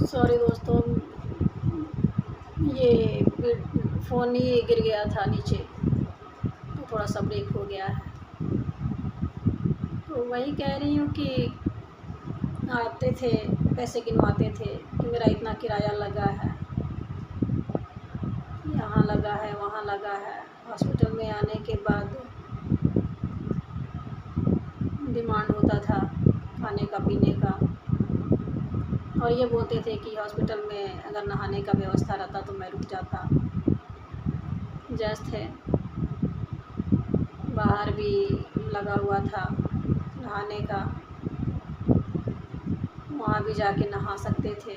Sorry दोस्तों, ये phone ही गिर गया था नीचे, तो थोड़ा सा ब्रेक हो गया है। तो वही कह रही हूँ कि आते थे, पैसे गिनवाते थे कि मेरा इतना किराया लगा है, यहाँ लगा है, वहाँ लगा है। हॉस्पिटल में आने के बाद डिमांड होता था खाने का, पीने का, और ये बोलते थे कि हॉस्पिटल में अगर नहाने का व्यवस्था रहता तो मैं रुक जाता। जस्ट है, बाहर भी लगा हुआ था नहाने का, वहाँ भी जाके नहा सकते थे।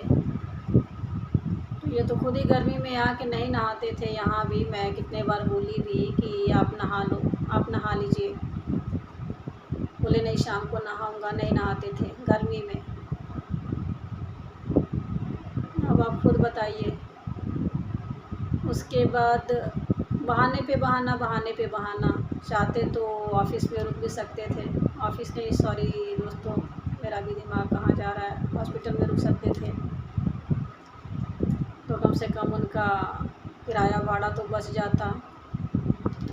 तो ये तो खुद ही गर्मी में आके नहीं नहाते थे। यहाँ भी मैं कितने बार बोली भी कि आप नहा लो, आप नहा लीजिए। बोले नहीं, शाम को नहाऊंगा। नहीं नहाते थे गर्मी में। अब आप खुद बताइए। उसके बाद बहाने पे बहाना, बहाने पे बहाना। चाहते तो ऑफ़िस में रुक भी सकते थे। ऑफ़िस नहीं, सॉरी दोस्तों, मेरा भी दिमाग कहाँ जा रहा है। हॉस्पिटल में रुक सकते थे तो कम से कम उनका किराया भाड़ा तो बच जाता।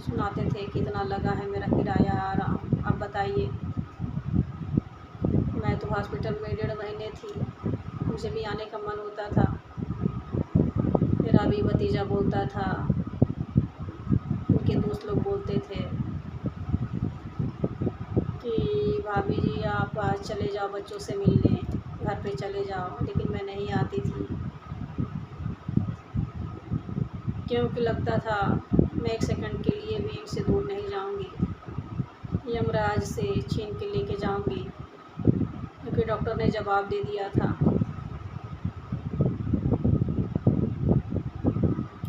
सुनाते थे कितना लगा है मेरा किराया आ रहा हूँ। अब बताइए, मैं तो हॉस्पिटल में 1.5 महीने थी, मुझे भी आने का मन होता था। मेरा भी भतीजा बोलता था, उनके दोस्त लोग बोलते थे कि भाभी जी आप आज चले जाओ बच्चों से मिलने, घर पे चले जाओ। लेकिन मैं नहीं आती थी, क्योंकि लगता था मैं एक सेकंड के लिए भी इनसे दूर नहीं जाऊंगी, यमराज से छीन के लेके जाऊंगी, क्योंकि डॉक्टर ने जवाब दे दिया था।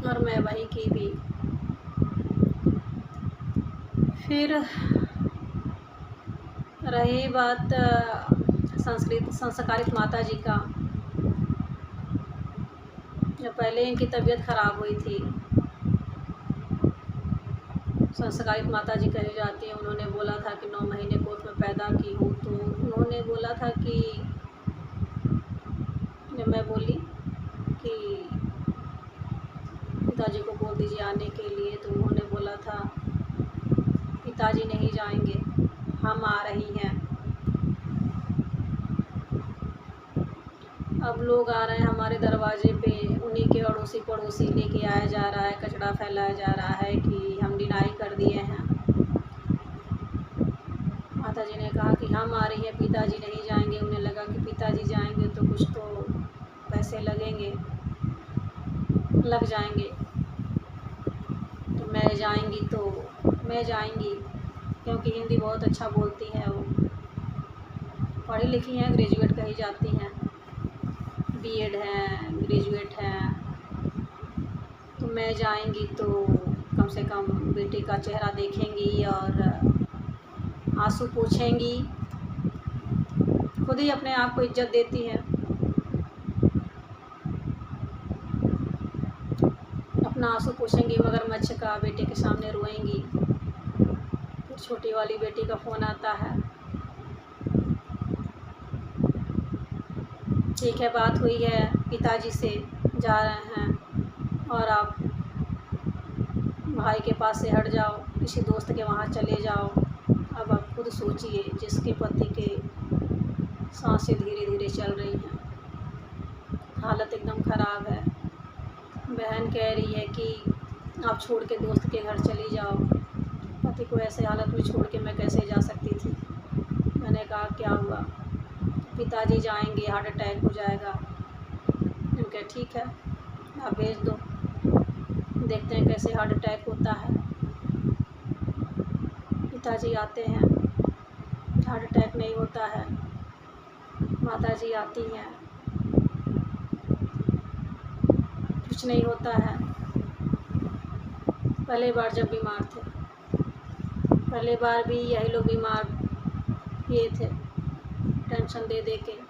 और मैं वही की भी। फिर रही बात संस्कारित माता जी का। जब पहले इनकी तबीयत ख़राब हुई थी, संस्कारित माता जी कही जाती हैं। उन्होंने बोला था कि 9 महीने कोख में पैदा की हूँ। तो उन्होंने बोला था कि, जब मैं बोली कि पिताजी को बोल दीजिए आने के लिए, तो उन्होंने बोला था पिताजी नहीं जाएंगे, हम आ रही हैं। अब लोग आ रहे हैं हमारे दरवाजे पे, उन्हीं के अड़ोसी पड़ोसी लेके आया जा रहा है, कचरा फैलाया जा रहा है कि हम डिनाई कर दिए हैं। माता जी ने कहा कि हम आ रही हैं, पिताजी नहीं जाएंगे। उन्हें लगा कि पिताजी जाएंगे तो कुछ तो पैसे लगेंगे, लग जाएंगे, तो मैं जाएंगी, क्योंकि हिंदी बहुत अच्छा बोलती हैं वो, पढ़ी लिखी हैं, ग्रेजुएट कही जाती हैं, बीएड हैं, ग्रेजुएट हैं। तो मैं जाएंगी तो कम से कम बेटे का चेहरा देखेंगी और आंसू पोंछेंगी। खुद ही अपने आप को इज्जत देती हैं, अपना आंसू पोंछेंगी मगरमच्छ का, बेटे के सामने रोएंगी। फिर छोटी वाली बेटी का फ़ोन आता है, ठीक है बात हुई है पिताजी से, जा रहे हैं और आप भाई के पास से हट जाओ, किसी दोस्त के वहाँ चले जाओ। अब आप खुद सोचिए, जिसके पति के सांसें धीरे धीरे चल रही हैं, हालत एकदम ख़राब है। बहन कह रही है कि आप छोड़ के दोस्त के घर चली जाओ। पति को ऐसे हालत में छोड़ के मैं कैसे जा सकती थी। मैंने कहा क्या हुआ, पिताजी जाएंगे, हार्ट अटैक हो जाएगा। उनके ठीक है, आप भेज दो, देखते हैं कैसे हार्ट अटैक होता है। पिताजी आते हैं, हार्ट अटैक नहीं होता है। माताजी आती हैं, कुछ नहीं होता है। पहले बार जब बीमार थे, पहले बार भी यही लोग बीमार किए थे, टेंशन दे दे के।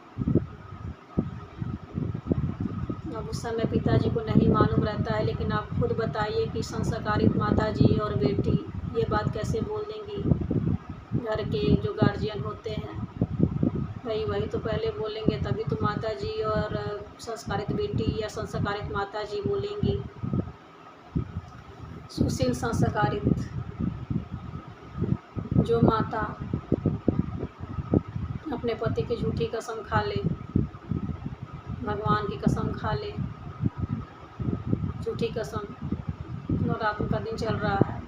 अब उस समय पिताजी को नहीं मालूम रहता है, लेकिन आप खुद बताइए कि संस्कारित माताजी और बेटी ये बात कैसे बोल देंगी। घर के जो गार्जियन होते हैं, वही तो पहले बोलेंगे, तभी तो माताजी और संस्कारित बेटी या संस्कारित माता जी बोलेंगी। सुशील संस्कारित जो माता अपने पति की झूठी कसम खा ले, भगवान की कसम खा ले, झूठी कसम, नवरात्र का दिन चल रहा है,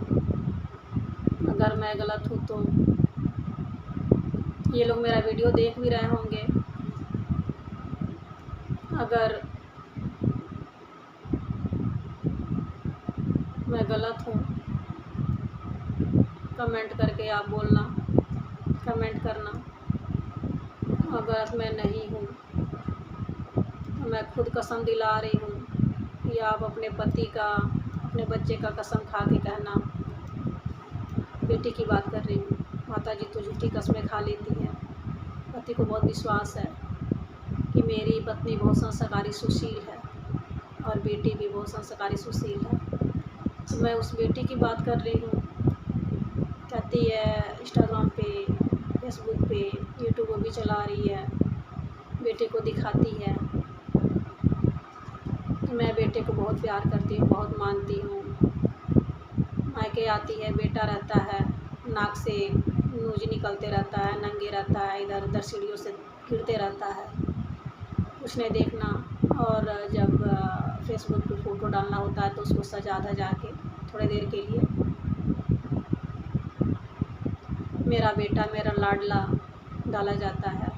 अगर मैं गलत हूँ तो ये लोग मेरा वीडियो देख भी रहे होंगे। अगर मैं गलत हूँ कमेंट करके आप बोलना, कमेंट करना। अगर मैं नहीं हूँ तो मैं खुद कसम दिला रही हूँ कि आप अपने पति का, अपने बच्चे का कसम खा के कहना। बेटी की बात कर रही हूँ। माता जी तो झूठी कस्में खा लेती हैं। पति को बहुत विश्वास है कि मेरी पत्नी बहुत संस्कारी सुशील है और बेटी भी बहुत संस्कारी सुशील है। तो मैं उस बेटी की बात कर रही हूँ। कहती है इंस्टाग्राम पे, फेसबुक पे, यूट्यूब भी चला रही है, बेटे को दिखाती है। मैं बेटे को बहुत प्यार करती हूँ, बहुत मानती हूँ। मायके आती है, बेटा रहता है, नाक से नूज निकलते रहता है, नंगे रहता है, इधर उधर सीढ़ियों से गिरते रहता है, कुछ नहीं देखना। और जब फेसबुक पे फ़ोटो डालना होता है तो उसको सजा धजा के थोड़ी देर के लिए मेरा बेटा, मेरा लाडला डाला जाता है।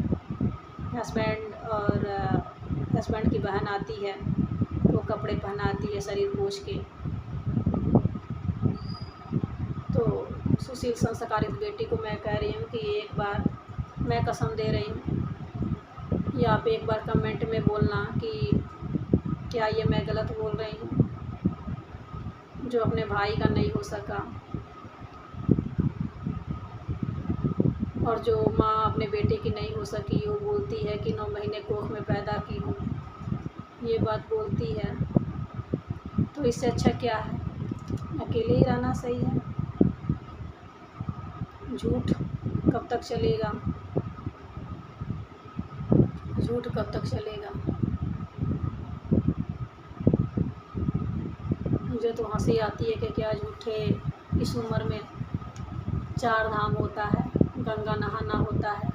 हस्बैंड की बहन आती है, वो कपड़े पहनाती है शरीर पोंछ के। तो सुशील संस्कारित बेटी को मैं कह रही हूँ कि एक बार मैं कसम दे रही हूँ, या आप एक बार कमेंट में बोलना कि क्या ये मैं गलत बोल रही हूँ। जो अपने भाई का नहीं हो सका और जो माँ अपने बेटे की नहीं हो सकी, वो बोलती है कि 9 महीने कोख में पैदा की हूँ, ये बात बोलती है। तो इससे अच्छा क्या है, अकेले ही रहना सही है। झूठ कब तक चलेगा, झूठ कब तक चलेगा। मुझे तो हंसी आती है कि क्या झूठे इस उम्र में 4 धाम होता है, गंगा नहाना होता है,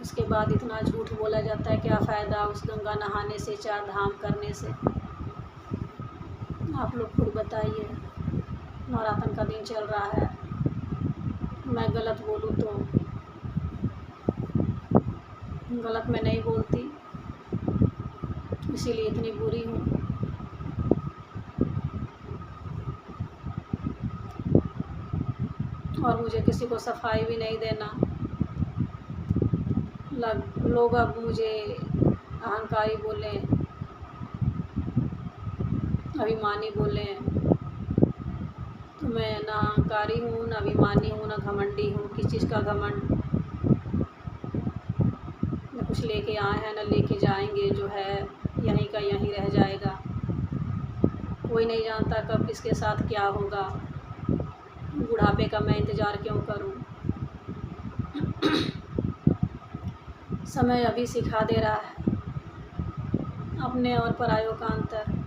उसके बाद इतना झूठ बोला जाता है। क्या फ़ायदा उस गंगा नहाने से, 4 धाम करने से। आप लोग खुद बताइए। नवरात्र का दिन चल रहा है, मैं गलत बोलूँ तो गलत मैं नहीं बोलती, इसीलिए इतनी बुरी हूँ। और मुझे किसी को सफाई भी नहीं देना। लोग अब मुझे अहंकारी बोलें, अभिमानी बोलें, तो मैं ना अहंकारी हूँ, ना अभिमानी हूँ, ना घमंडी हूँ। किस चीज़ का घमंड। न कुछ लेके आए हैं, न लेके जाएंगे। जो है यहीं का यहीं रह जाएगा। कोई नहीं जानता कब किसके साथ क्या होगा। बुढ़ापे का मैं इंतज़ार क्यों करूं। समय अभी सिखा दे रहा है अपने और परायों का अंतर।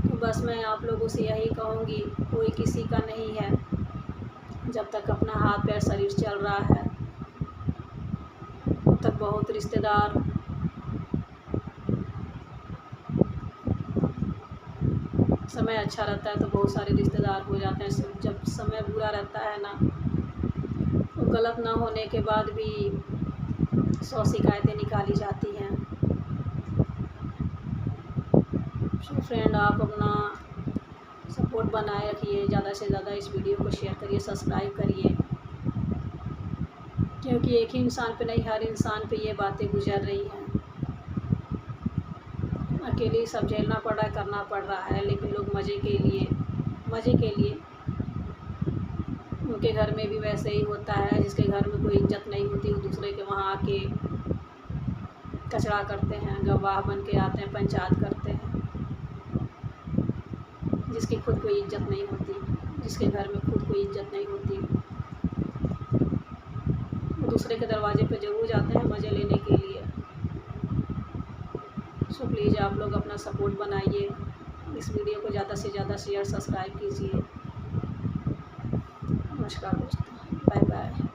तो बस मैं आप लोगों से यही कहूँगी, कोई किसी का नहीं है जब तक अपना हाथ पैर शरीर चल रहा है। तब तक बहुत रिश्तेदार, समय अच्छा रहता है तो बहुत सारे रिश्तेदार हो जाते हैं। जब समय बुरा रहता है ना, तो गलत ना होने के बाद भी 100 शिकायतें निकाली जाती हैं। सो फ्रेंड, आप अपना सपोर्ट बनाए रखिए, ज़्यादा से ज़्यादा इस वीडियो को शेयर करिए, सब्सक्राइब करिए, क्योंकि एक ही इंसान पे नहीं, हर इंसान पे ये बातें गुजर रही हैं। अकेले सब झेलना पड़ रहा है, करना पड़ रहा है, लेकिन लोग मज़े के लिए उनके घर में भी वैसे ही होता है। जिसके घर में कोई इज्जत नहीं होती, वो दूसरे के वहाँ आके कचरा करते हैं, गवाह बन के आते हैं, पंचायत करते हैं। जिसकी खुद कोई इज्जत नहीं होती, जिसके घर में खुद कोई इज्जत नहीं होती, वो दूसरे के दरवाजे पे ज़रूर जाते हैं मज़े लेने के लिए। तो प्लीज़ आप लोग अपना सपोर्ट बनाइए, इस वीडियो को ज़्यादा से ज़्यादा शेयर सब्सक्राइब कीजिए। नमस्कार दोस्तों, बाय बाय।